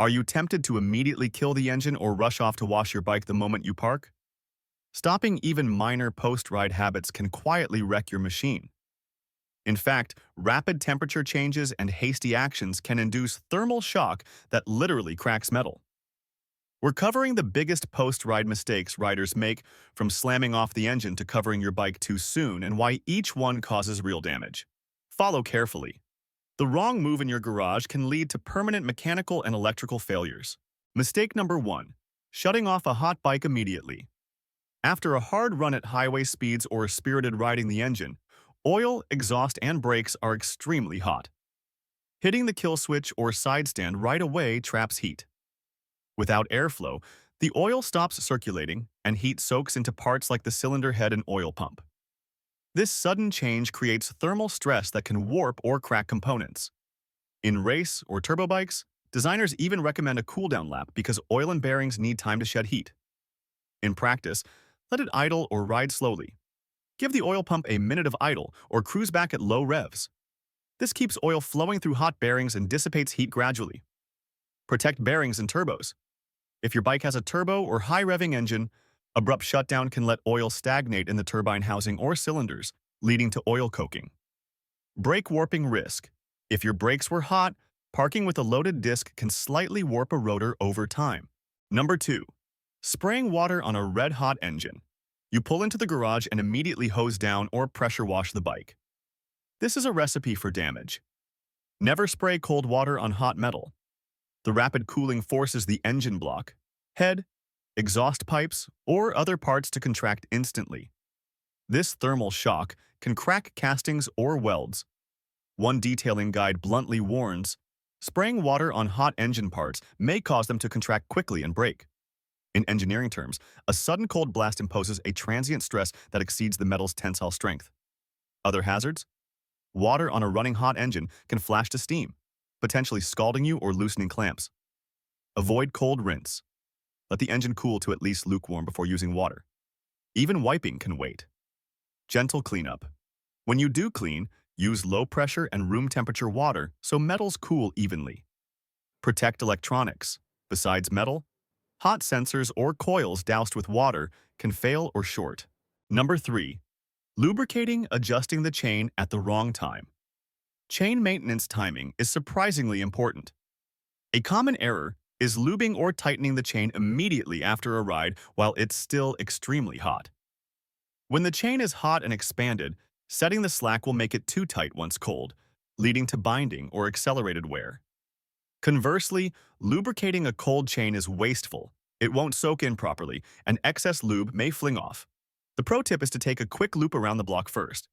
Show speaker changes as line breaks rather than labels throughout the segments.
Are you tempted to immediately kill the engine or rush off to wash your bike the moment you park? Stopping even minor post-ride habits can quietly wreck your machine. In fact, rapid temperature changes and hasty actions can induce thermal shock that literally cracks metal. We're covering the biggest post-ride mistakes riders make, from slamming off the engine to covering your bike too soon, and why each one causes real damage. Follow carefully. The wrong move in your garage can lead to permanent mechanical and electrical failures. Mistake number 1. Shutting off a hot bike immediately. After a hard run at highway speeds or spirited riding the engine, oil, exhaust, and brakes are extremely hot. Hitting the kill switch or side stand right away traps heat. Without airflow, the oil stops circulating and heat soaks into parts like the cylinder head and oil pump. This sudden change creates thermal stress that can warp or crack components. In race or turbo bikes, designers even recommend a cool-down lap because oil and bearings need time to shed heat. In practice, let it idle or ride slowly. Give the oil pump a minute of idle or cruise back at low revs. This keeps oil flowing through hot bearings and dissipates heat gradually. Protect bearings and turbos. If your bike has a turbo or high-revving engine, abrupt shutdown can let oil stagnate in the turbine housing or cylinders, leading to oil coking. Brake warping risk. If your brakes were hot, parking with a loaded disc can slightly warp a rotor over time. Number 2. Spraying water on a red-hot engine. You pull into the garage and immediately hose down or pressure wash the bike. This is a recipe for damage. Never spray cold water on hot metal. The rapid cooling forces the engine block, head, exhaust pipes, or other parts to contract instantly. This thermal shock can crack castings or welds. One detailing guide bluntly warns, spraying water on hot engine parts may cause them to contract quickly and break. In engineering terms, a sudden cold blast imposes a transient stress that exceeds the metal's tensile strength. Other hazards? Water on a running hot engine can flash to steam, potentially scalding you or loosening clamps. Avoid cold rinse. Let the engine cool to at least lukewarm before using water. Even wiping can wait. Gentle cleanup. When you do clean, use low-pressure and room-temperature water so metals cool evenly. Protect electronics. Besides metal, hot sensors or coils doused with water can fail or short. Number 3. Lubricating, adjusting the chain at the wrong time. Chain maintenance timing is surprisingly important. A common error is lubing or tightening the chain immediately after a ride while it's still extremely hot. When the chain is hot and expanded, setting the slack will make it too tight once cold, leading to binding or accelerated wear. Conversely, lubricating a cold chain is wasteful. It won't soak in properly, and excess lube may fling off. The pro tip is to take a quick loop around the block first.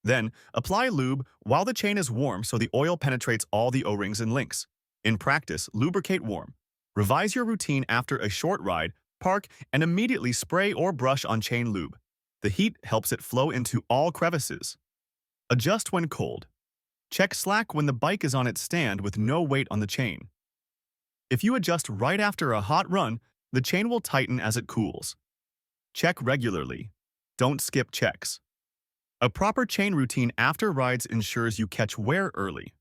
Then, apply lube while the chain is warm so the oil penetrates all the O-rings and links. In practice, lubricate warm. Revise your routine after a short ride, park, and immediately spray or brush on chain lube. The heat helps it flow into all crevices. Adjust when cold. Check slack when the bike is on its stand with no weight on the chain. If you adjust right after a hot run, the chain will tighten as it cools. Check regularly. Don't skip checks. A proper chain routine after rides ensures you catch wear early.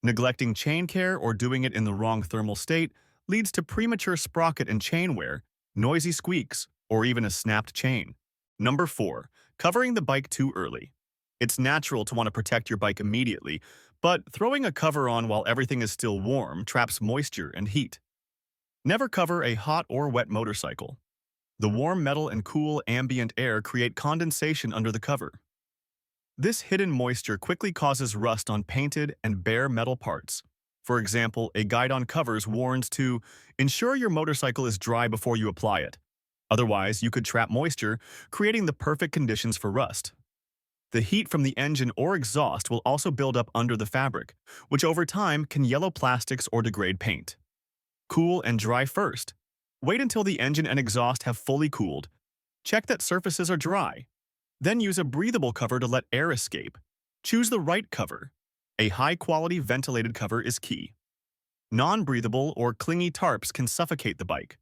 Neglecting chain care or doing it in the wrong thermal state leads to premature sprocket and chain wear, noisy squeaks, or even a snapped chain. Number 4. Covering the bike too early. It's natural to want to protect your bike immediately, but throwing a cover on while everything is still warm traps moisture and heat. Never cover a hot or wet motorcycle. The warm metal and cool ambient air create condensation under the cover. This hidden moisture quickly causes rust on painted and bare metal parts. For example, a guide on covers warns to ensure your motorcycle is dry before you apply it. Otherwise, you could trap moisture, creating the perfect conditions for rust. The heat from the engine or exhaust will also build up under the fabric, which over time can yellow plastics or degrade paint. Cool and dry first. Wait until the engine and exhaust have fully cooled. Check that surfaces are dry. Then use a breathable cover to let air escape. Choose the right cover. A high-quality ventilated cover is key. Non-breathable or clingy tarps can suffocate the bike.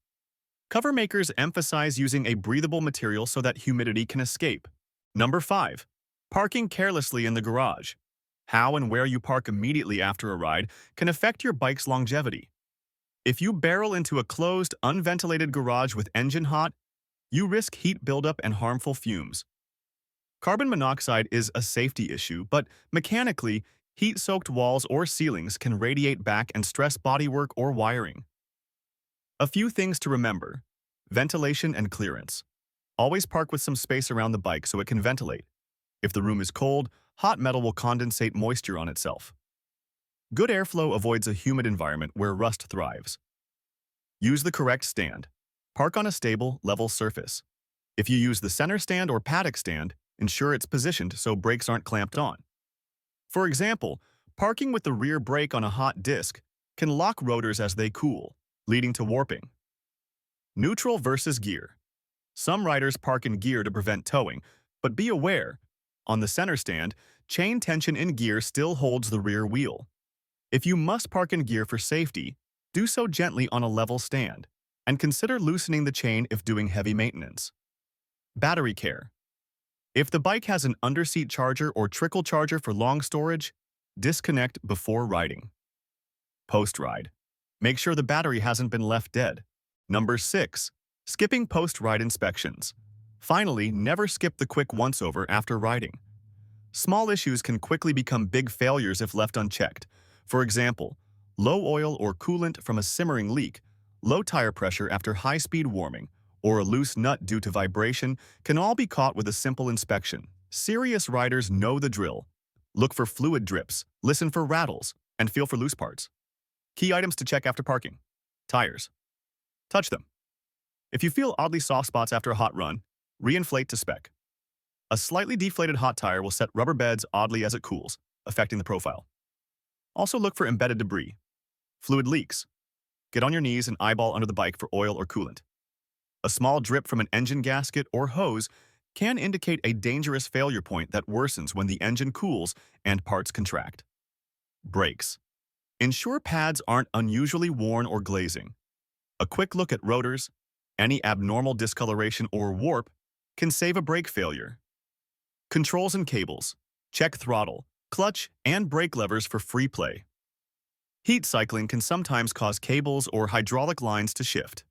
Cover makers emphasize using a breathable material so that humidity can escape. Number 5. Parking carelessly in the garage. How and where you park immediately after a ride can affect your bike's longevity. If you barrel into a closed, unventilated garage with engine hot, you risk heat buildup and harmful fumes. Carbon monoxide is a safety issue, but mechanically, heat-soaked walls or ceilings can radiate back and stress bodywork or wiring. A few things to remember. Ventilation and clearance. Always park with some space around the bike so it can ventilate. If the room is cold, hot metal will condensate moisture on itself. Good airflow avoids a humid environment where rust thrives. Use the correct stand. Park on a stable, level surface. If you use the center stand or paddock stand, ensure it's positioned so brakes aren't clamped on. For example, parking with the rear brake on a hot disc can lock rotors as they cool, leading to warping. Neutral versus gear. Some riders park in gear to prevent towing, but be aware, on the center stand, chain tension in gear still holds the rear wheel. If you must park in gear for safety, do so gently on a level stand, and consider loosening the chain if doing heavy maintenance. Battery care. If the bike has an underseat charger or trickle charger for long storage, disconnect before riding. Post-ride. Make sure the battery hasn't been left dead. Number 6. Skipping post-ride inspections. Finally, never skip the quick once-over after riding. Small issues can quickly become big failures if left unchecked. For example, low oil or coolant from a simmering leak, low tire pressure after high-speed warming, or a loose nut due to vibration can all be caught with a simple inspection. Serious riders know the drill. Look for fluid drips, listen for rattles, and feel for loose parts. Key items to check after parking. Tires. Touch them. If you feel oddly soft spots after a hot run, reinflate to spec. A slightly deflated hot tire will set rubber beds oddly as it cools, affecting the profile. Also look for embedded debris. Fluid leaks. Get on your knees and eyeball under the bike for oil or coolant. A small drip from an engine gasket or hose can indicate a dangerous failure point that worsens when the engine cools and parts contract. Brakes. Ensure pads aren't unusually worn or glazing. A quick look at rotors, any abnormal discoloration or warp, can save a brake failure. Controls and cables. Check throttle, clutch, and brake levers for free play. Heat cycling can sometimes cause cables or hydraulic lines to shift.